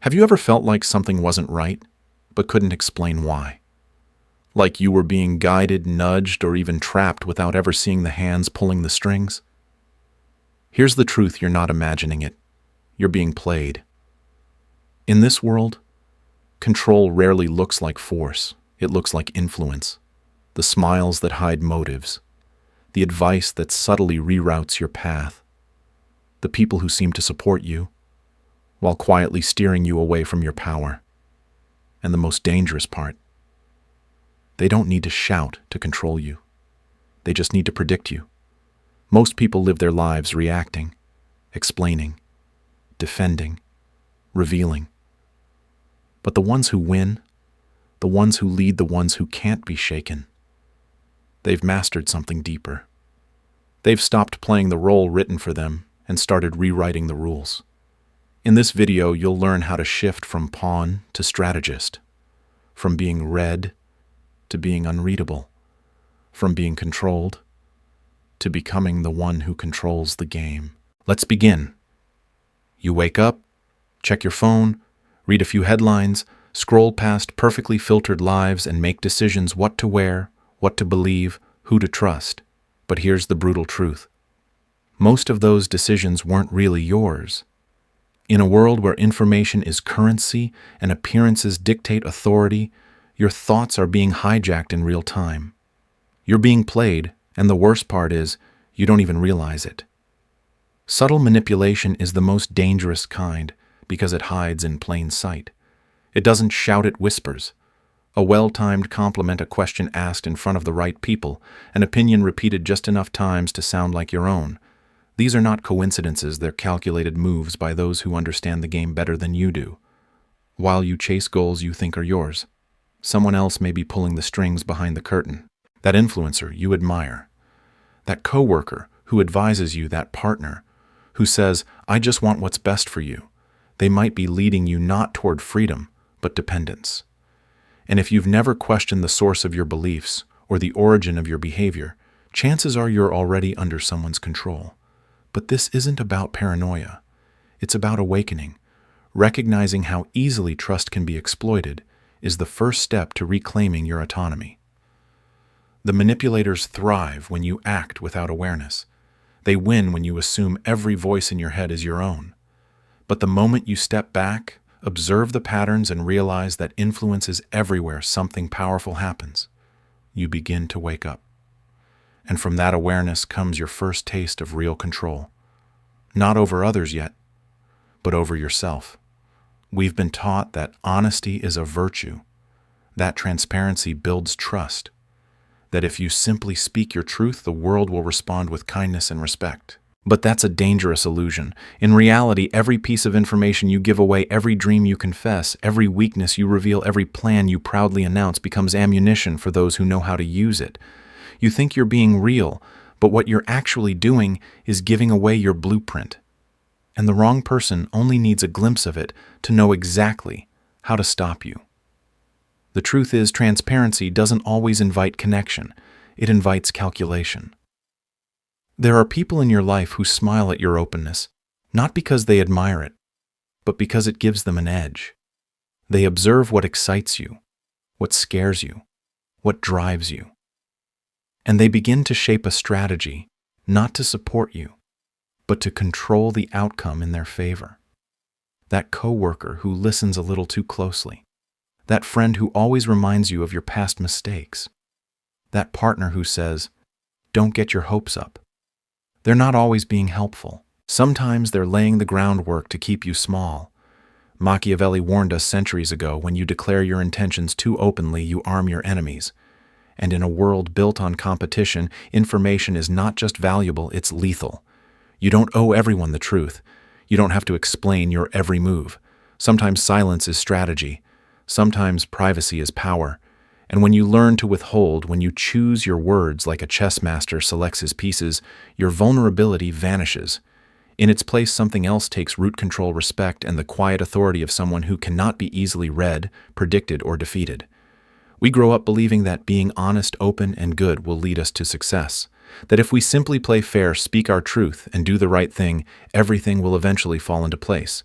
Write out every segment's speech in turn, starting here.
Have you ever felt like something wasn't right, but couldn't explain why? Like you were being guided, nudged, or even trapped without ever seeing the hands pulling the strings? Here's the truth: you're not imagining it. You're being played. In this world, control rarely looks like force. It looks like influence. The smiles that hide motives. The advice that subtly reroutes your path. The people who seem to support you, while quietly steering you away from your power. And the most dangerous part, they don't need to shout to control you. They just need to predict you. Most people live their lives reacting, explaining, defending, revealing. But the ones who win, the ones who lead, the ones who can't be shaken, they've mastered something deeper. They've stopped playing the role written for them and started rewriting the rules. In this video, you'll learn how to shift from pawn to strategist, from being read to being unreadable, from being controlled to becoming the one who controls the game. Let's begin. You wake up, check your phone, read a few headlines, scroll past perfectly filtered lives, and make decisions: what to wear, what to believe, who to trust. But here's the brutal truth. Most of those decisions weren't really yours. In a world where information is currency and appearances dictate authority, your thoughts are being hijacked in real time. You're being played, and the worst part is, you don't even realize it. Subtle manipulation is the most dangerous kind because it hides in plain sight. It doesn't shout, it whispers. A well-timed compliment, a question asked in front of the right people, an opinion repeated just enough times to sound like your own. These are not coincidences, they're calculated moves by those who understand the game better than you do. While you chase goals you think are yours, someone else may be pulling the strings behind the curtain. That influencer you admire, that coworker who advises you, that partner who says, "I just want what's best for you." They might be leading you not toward freedom, but dependence. And if you've never questioned the source of your beliefs or the origin of your behavior, chances are you're already under someone's control. But this isn't about paranoia. It's about awakening. Recognizing how easily trust can be exploited is the first step to reclaiming your autonomy. The manipulators thrive when you act without awareness. They win when you assume every voice in your head is your own. But the moment you step back, observe the patterns, and realize that influence is everywhere, something powerful happens. You begin to wake up. And from that awareness comes your first taste of real control. Not over others yet, but over yourself. We've been taught that honesty is a virtue, that transparency builds trust, that if you simply speak your truth, the world will respond with kindness and respect. But that's a dangerous illusion. In reality, every piece of information you give away, every dream you confess, every weakness you reveal, every plan you proudly announce becomes ammunition for those who know how to use it. You think you're being real, but what you're actually doing is giving away your blueprint. And the wrong person only needs a glimpse of it to know exactly how to stop you. The truth is, transparency doesn't always invite connection. It invites calculation. There are people in your life who smile at your openness, not because they admire it, but because it gives them an edge. They observe what excites you, what scares you, what drives you. And they begin to shape a strategy, not to support you, but to control the outcome in their favor. That coworker who listens a little too closely. That friend who always reminds you of your past mistakes. That partner who says, "Don't get your hopes up." They're not always being helpful. Sometimes they're laying the groundwork to keep you small. Machiavelli warned us centuries ago, when you declare your intentions too openly, you arm your enemies. And in a world built on competition, information is not just valuable, it's lethal. You don't owe everyone the truth. You don't have to explain your every move. Sometimes silence is strategy. Sometimes privacy is power. And when you learn to withhold, when you choose your words like a chess master selects his pieces, your vulnerability vanishes. In its place, something else takes root: control, respect, and the quiet authority of someone who cannot be easily read, predicted, or defeated. We grow up believing that being honest, open, and good will lead us to success. That if we simply play fair, speak our truth, and do the right thing, everything will eventually fall into place.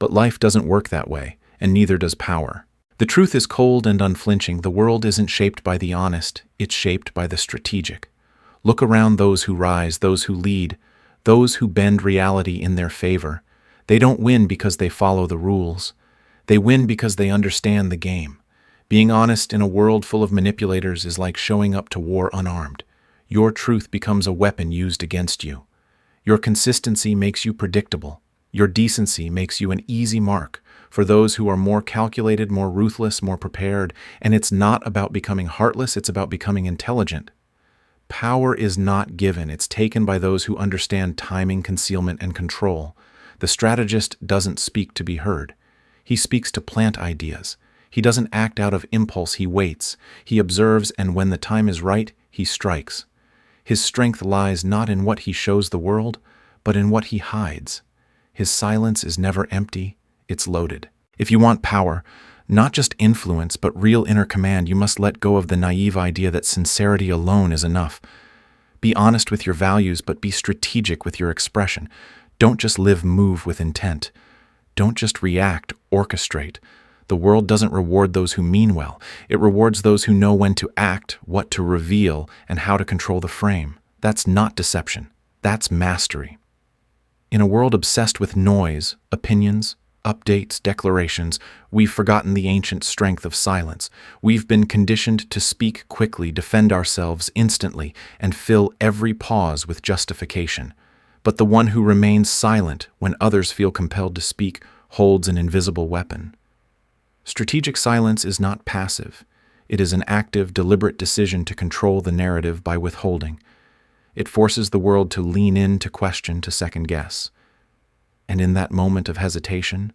But life doesn't work that way. and neither does power. The truth is cold and unflinching. The world isn't shaped by the honest, it's shaped by the strategic. Look around those who rise, those who lead, those who bend reality in their favor. They don't win because they follow the rules. They win because they understand the game. Being honest in a world full of manipulators is like showing up to war unarmed. Your truth becomes a weapon used against you. Your consistency makes you predictable. Your decency makes you an easy mark for those who are more calculated, more ruthless, more prepared. And it's not about becoming heartless, it's about becoming intelligent. Power is not given, it's taken by those who understand timing, concealment, and control. The strategist doesn't speak to be heard. He speaks to plant ideas. He doesn't act out of impulse, he waits. He observes, and when the time is right, he strikes. His strength lies not in what he shows the world, but in what he hides. His silence is never empty, it's loaded. If you want power, not just influence, but real inner command, you must let go of the naive idea that sincerity alone is enough. Be honest with your values, but be strategic with your expression. Don't just live, move with intent. Don't just react, orchestrate. The world doesn't reward those who mean well. It rewards those who know when to act, what to reveal, and how to control the frame. That's not deception. That's mastery. In a world obsessed with noise, opinions, updates, declarations, we've forgotten the ancient strength of silence. We've been conditioned to speak quickly, defend ourselves instantly, and fill every pause with justification. But the one who remains silent when others feel compelled to speak holds an invisible weapon. Strategic silence is not passive. It is an active, deliberate decision to control the narrative by withholding. It forces the world to lean in, to question, to second guess. And in that moment of hesitation,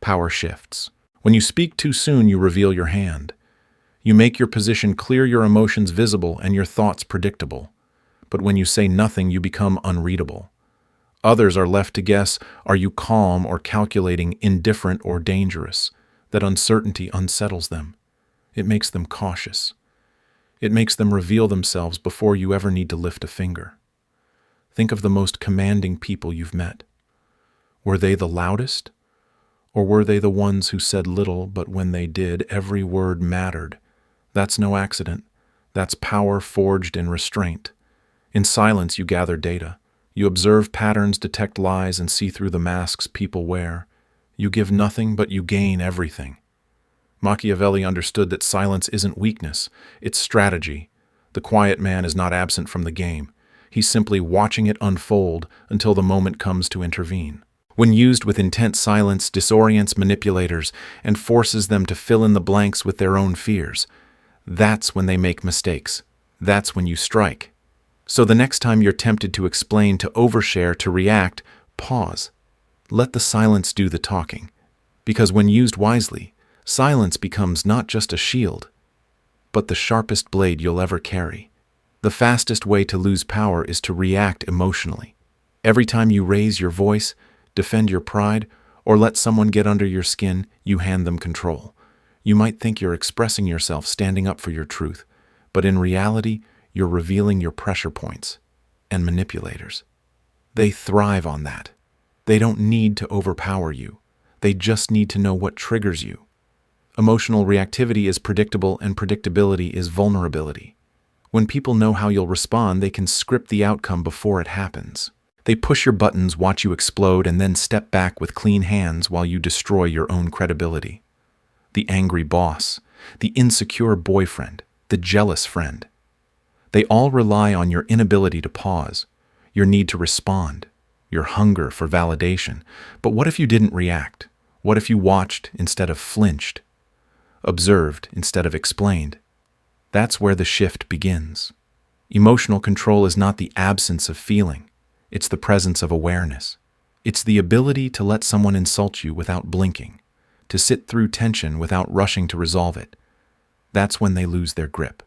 power shifts. When you speak too soon, you reveal your hand. You make your position clear, your emotions visible, and your thoughts predictable. But when you say nothing, you become unreadable. Others are left to guess, are you calm or calculating, indifferent or dangerous? That uncertainty unsettles them. It makes them cautious. It makes them reveal themselves before you ever need to lift a finger. Think of the most commanding people you've met. Were they the loudest? Or were they the ones who said little, but when they did, every word mattered? That's no accident. That's power forged in restraint. In silence, you gather data. You observe patterns, detect lies, and see through the masks people wear. You give nothing, but you gain everything. Machiavelli understood that silence isn't weakness, it's strategy. The quiet man is not absent from the game. He's simply watching it unfold until the moment comes to intervene. When used with intent, silence disorients manipulators and forces them to fill in the blanks with their own fears. That's when they make mistakes. That's when you strike. So the next time you're tempted to explain, to overshare, to react, pause. Let the silence do the talking. Because when used wisely, silence becomes not just a shield, but the sharpest blade you'll ever carry. The fastest way to lose power is to react emotionally. Every time you raise your voice, defend your pride, or let someone get under your skin, you hand them control. You might think you're expressing yourself, standing up for your truth, but in reality, you're revealing your pressure points. And manipulators, they thrive on that. They don't need to overpower you. They just need to know what triggers you. Emotional reactivity is predictable, and predictability is vulnerability. When people know how you'll respond, they can script the outcome before it happens. They push your buttons, watch you explode, and then step back with clean hands while you destroy your own credibility. The angry boss, the insecure boyfriend, the jealous friend. They all rely on your inability to pause, your need to respond, your hunger for validation. But what if you didn't react? What if you watched instead of flinched? Observed instead of explained? That's where the shift begins. Emotional control is not the absence of feeling. It's the presence of awareness. It's the ability to let someone insult you without blinking, to sit through tension without rushing to resolve it. That's when they lose their grip.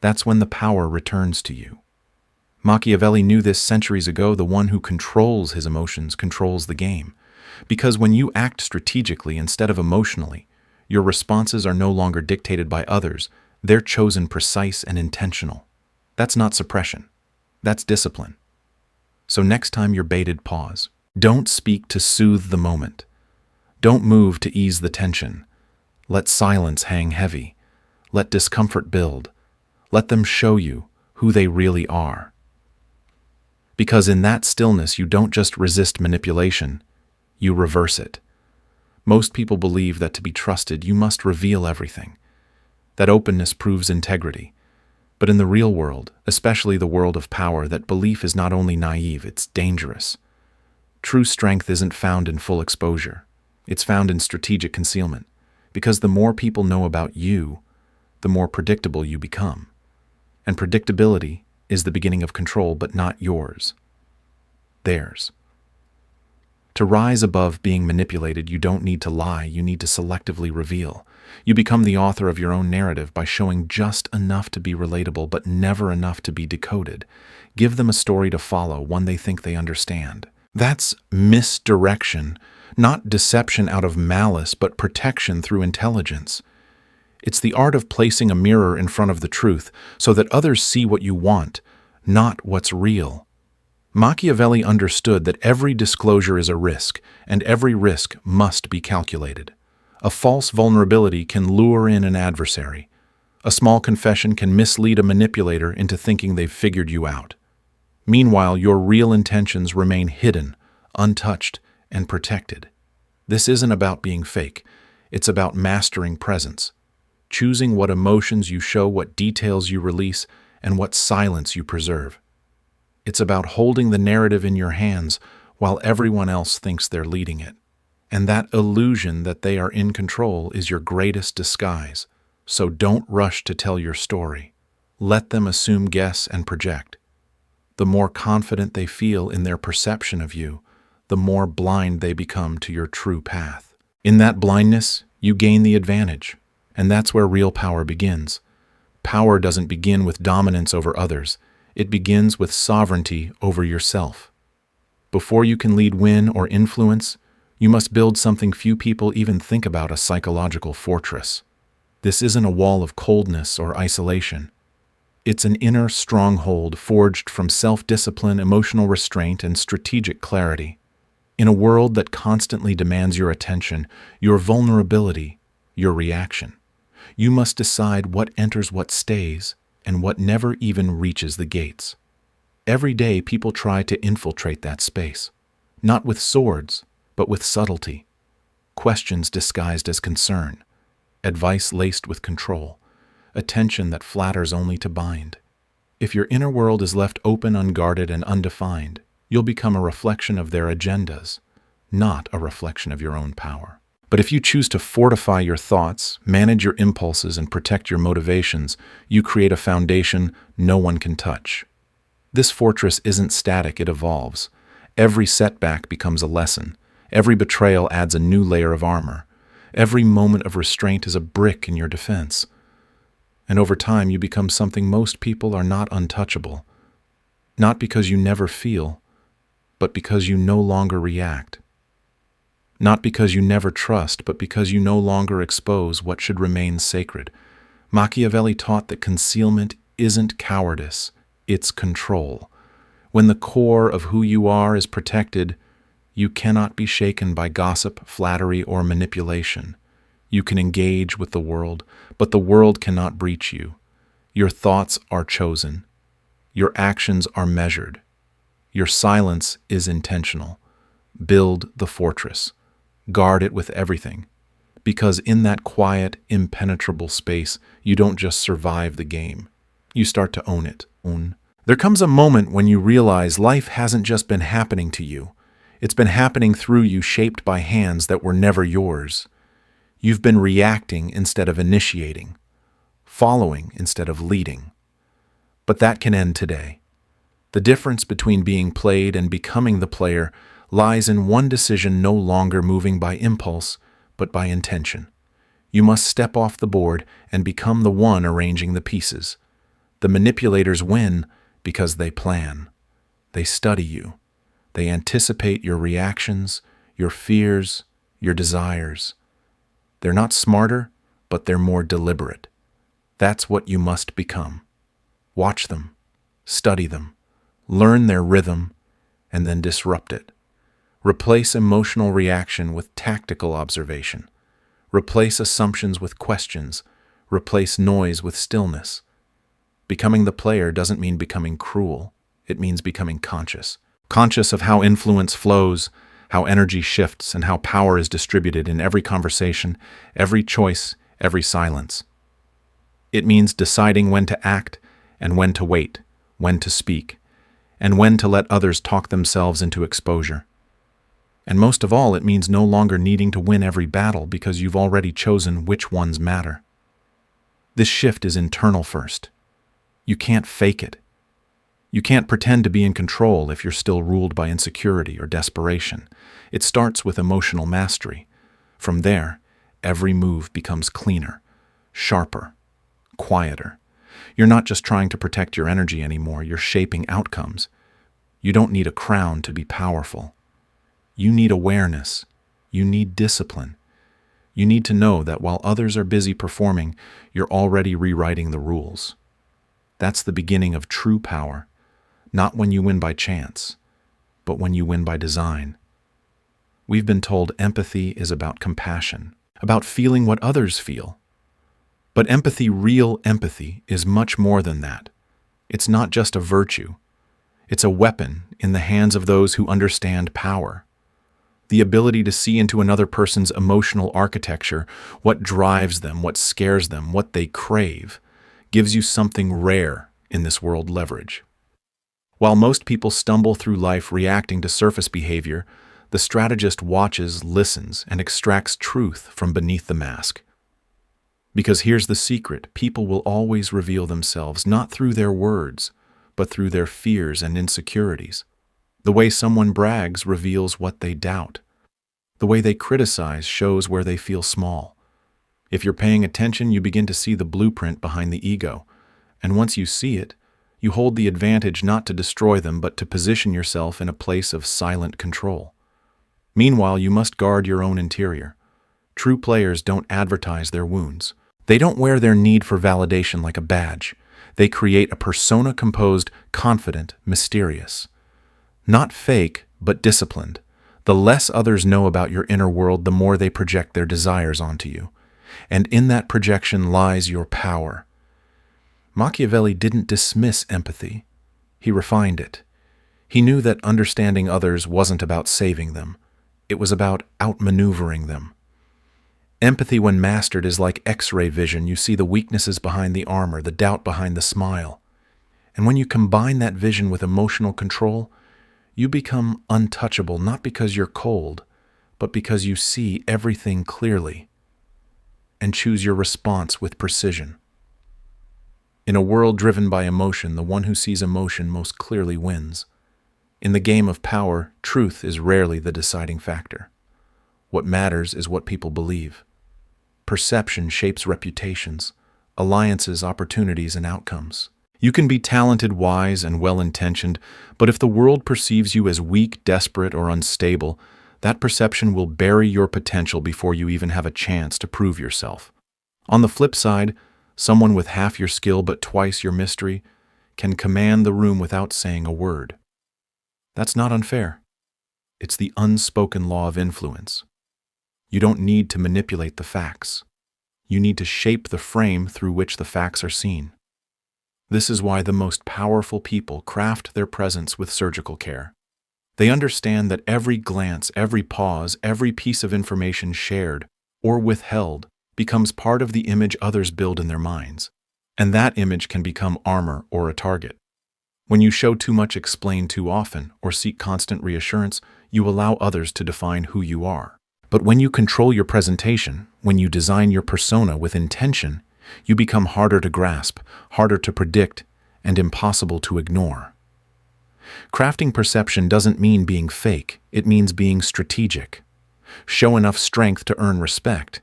That's when the power returns to you. Machiavelli knew this centuries ago. The one who controls his emotions controls the game. Because when you act strategically instead of emotionally, your responses are no longer dictated by others. They're chosen, precise, and intentional. That's not suppression. That's discipline. So next time you're baited, pause. Don't speak to soothe the moment. Don't move to ease the tension. Let silence hang heavy. Let discomfort build. Let them show you who they really are. Because in that stillness, you don't just resist manipulation, you reverse it. Most people believe that to be trusted, you must reveal everything. That openness proves integrity. But in the real world, especially the world of power, that belief is not only naive, it's dangerous. True strength isn't found in full exposure. It's found in strategic concealment. Because the more people know about you, the more predictable you become. And predictability is the beginning of control, but not yours. Theirs. To rise above being manipulated, you don't need to lie, you need to selectively reveal. You become the author of your own narrative by showing just enough to be relatable, but never enough to be decoded. Give them a story to follow, one they think they understand. That's misdirection, not deception out of malice, but protection through intelligence. It's the art of placing a mirror in front of the truth so that others see what you want, not what's real. Machiavelli understood that every disclosure is a risk, and every risk must be calculated. A false vulnerability can lure in an adversary. A small confession can mislead a manipulator into thinking they've figured you out. Meanwhile, your real intentions remain hidden, untouched, and protected. This isn't about being fake. It's about mastering presence, choosing what emotions you show, what details you release, and what silence you preserve. It's about holding the narrative in your hands while everyone else thinks they're leading it. And that illusion that they are in control is your greatest disguise. So don't rush to tell your story. Let them assume, guess, and project. The more confident they feel in their perception of you, the more blind they become to your true path. In that blindness, you gain the advantage, and that's where real power begins. Power doesn't begin with dominance over others. It begins with sovereignty over yourself. Before you can lead, win, or influence, you must build something few people even think about: a psychological fortress. This isn't a wall of coldness or isolation. It's an inner stronghold forged from self-discipline, emotional restraint, and strategic clarity. In a world that constantly demands your attention, your vulnerability, your reaction, you must decide what enters, what stays, and what never even reaches the gates. Every day, people try to infiltrate that space, not with swords, but with subtlety. Questions disguised as concern, advice laced with control, attention that flatters only to bind. If your inner world is left open, unguarded, and undefined, you'll become a reflection of their agendas, not a reflection of your own power. But if you choose to fortify your thoughts, manage your impulses, and protect your motivations, you create a foundation no one can touch. This fortress isn't static, it evolves. Every setback becomes a lesson. Every betrayal adds a new layer of armor. Every moment of restraint is a brick in your defense. And over time, you become something most people are not: untouchable. Not because you never feel, but because you no longer react. Not because you never trust, but because you no longer expose what should remain sacred. Machiavelli taught that concealment isn't cowardice, it's control. When the core of who you are is protected, you cannot be shaken by gossip, flattery, or manipulation. You can engage with the world, but the world cannot breach you. Your thoughts are chosen. Your actions are measured. Your silence is intentional. Build the fortress. Guard it with everything. Because in that quiet, impenetrable space, you don't just survive the game. You start to own it. There comes a moment when you realize life hasn't just been happening to you. It's been happening through you, shaped by hands that were never yours. You've been reacting instead of initiating, following instead of leading. But that can end today. The difference between being played and becoming the player lies in one decision: no longer moving by impulse, but by intention. You must step off the board and become the one arranging the pieces. The manipulators win because they plan. They study you. They anticipate your reactions, your fears, your desires. They're not smarter, but they're more deliberate. That's what you must become. Watch them, study them, learn their rhythm, and then disrupt it. Replace emotional reaction with tactical observation. Replace assumptions with questions. Replace noise with stillness. Becoming the player doesn't mean becoming cruel. It means becoming conscious. Conscious of how influence flows, how energy shifts, and how power is distributed in every conversation, every choice, every silence. It means deciding when to act and when to wait, when to speak, and when to let others talk themselves into exposure. And most of all, it means no longer needing to win every battle because you've already chosen which ones matter. This shift is internal first. You can't fake it. You can't pretend to be in control if you're still ruled by insecurity or desperation. It starts with emotional mastery. From there, every move becomes cleaner, sharper, quieter. You're not just trying to protect your energy anymore, you're shaping outcomes. You don't need a crown to be powerful. You need awareness. You need discipline. You need to know that while others are busy performing, you're already rewriting the rules. That's the beginning of true power, not when you win by chance, but when you win by design. We've been told empathy is about compassion, about feeling what others feel. But empathy, real empathy, is much more than that. It's not just a virtue. It's a weapon in the hands of those who understand power. The ability to see into another person's emotional architecture, what drives them, what scares them, what they crave, gives you something rare in this world: leverage. While most people stumble through life reacting to surface behavior, the strategist watches, listens, and extracts truth from beneath the mask. Because here's the secret: people will always reveal themselves not through their words, but through their fears and insecurities. The way someone brags reveals what they doubt. The way they criticize shows where they feel small. If you're paying attention, you begin to see the blueprint behind the ego. And once you see it, you hold the advantage not to destroy them, but to position yourself in a place of silent control. Meanwhile, you must guard your own interior. True players don't advertise their wounds. They don't wear their need for validation like a badge. They create a persona composed, confident, mysterious. Not fake, but disciplined. The less others know about your inner world, the more they project their desires onto you. And in that projection lies your power. Machiavelli didn't dismiss empathy. He refined it. He knew that understanding others wasn't about saving them. It was about outmaneuvering them. Empathy, when mastered, is like X-ray vision. You see the weaknesses behind the armor, the doubt behind the smile. And when you combine that vision with emotional control, you become untouchable, not because you're cold, but because you see everything clearly and choose your response with precision. In a world driven by emotion, the one who sees emotion most clearly wins. In the game of power, truth is rarely the deciding factor. What matters is what people believe. Perception shapes reputations, alliances, opportunities, and outcomes. You can be talented, wise, and well-intentioned, but if the world perceives you as weak, desperate, or unstable, that perception will bury your potential before you even have a chance to prove yourself. On the flip side, someone with half your skill but twice your mystery can command the room without saying a word. That's not unfair. It's the unspoken law of influence. You don't need to manipulate the facts. You need to shape the frame through which the facts are seen. This is why the most powerful people craft their presence with surgical care. They understand that every glance, every pause, every piece of information shared or withheld becomes part of the image others build in their minds, and that image can become armor or a target. When you show too much, explain too often, or seek constant reassurance, you allow others to define who you are. But when you control your presentation, when you design your persona with intention, you become harder to grasp, harder to predict, and impossible to ignore. Crafting perception doesn't mean being fake, it means being strategic. Show enough strength to earn respect,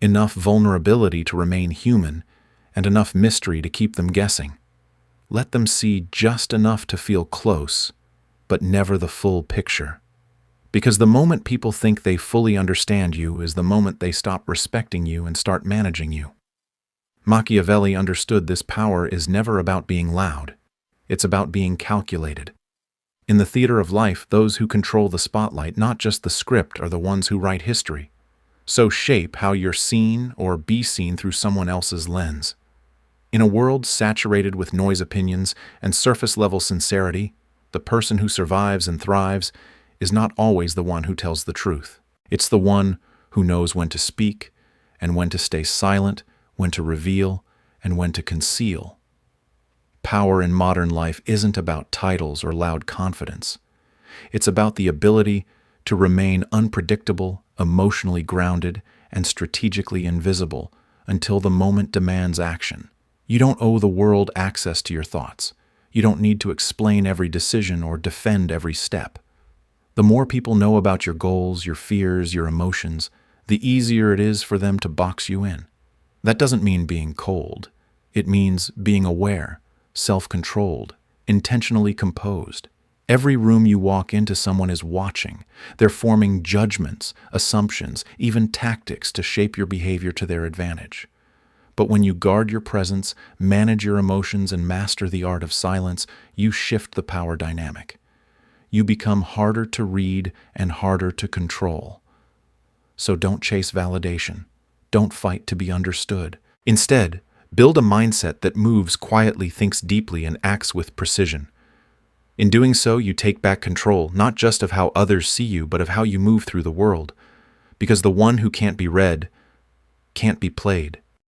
enough vulnerability to remain human, and enough mystery to keep them guessing. Let them see just enough to feel close, but never the full picture. Because the moment people think they fully understand you is the moment they stop respecting you and start managing you. Machiavelli understood this: power is never about being loud. It's about being calculated. In the theater of life, those who control the spotlight, not just the script, are the ones who write history. So shape how you're seen or be seen through someone else's lens. In a world saturated with noise opinions and surface-level sincerity, the person who survives and thrives is not always the one who tells the truth. It's the one who knows when to speak and when to stay silent, when to reveal and when to conceal. Power in modern life isn't about titles or loud confidence. It's about the ability to remain unpredictable, emotionally grounded, and strategically invisible until the moment demands action. You don't owe the world access to your thoughts. You don't need to explain every decision or defend every step. The more people know about your goals, your fears, your emotions, the easier it is for them to box you in. That doesn't mean being cold. It means being aware, self-controlled, intentionally composed. Every room you walk into, someone is watching. They're forming judgments, assumptions, even tactics to shape your behavior to their advantage. But when you guard your presence, manage your emotions, and master the art of silence, you shift the power dynamic. You become harder to read and harder to control. So don't chase validation. Don't fight to be understood. Instead, build a mindset that moves quietly, thinks deeply, and acts with precision. In doing so, you take back control, not just of how others see you, but of how you move through the world. Because the one who can't be read can't be played.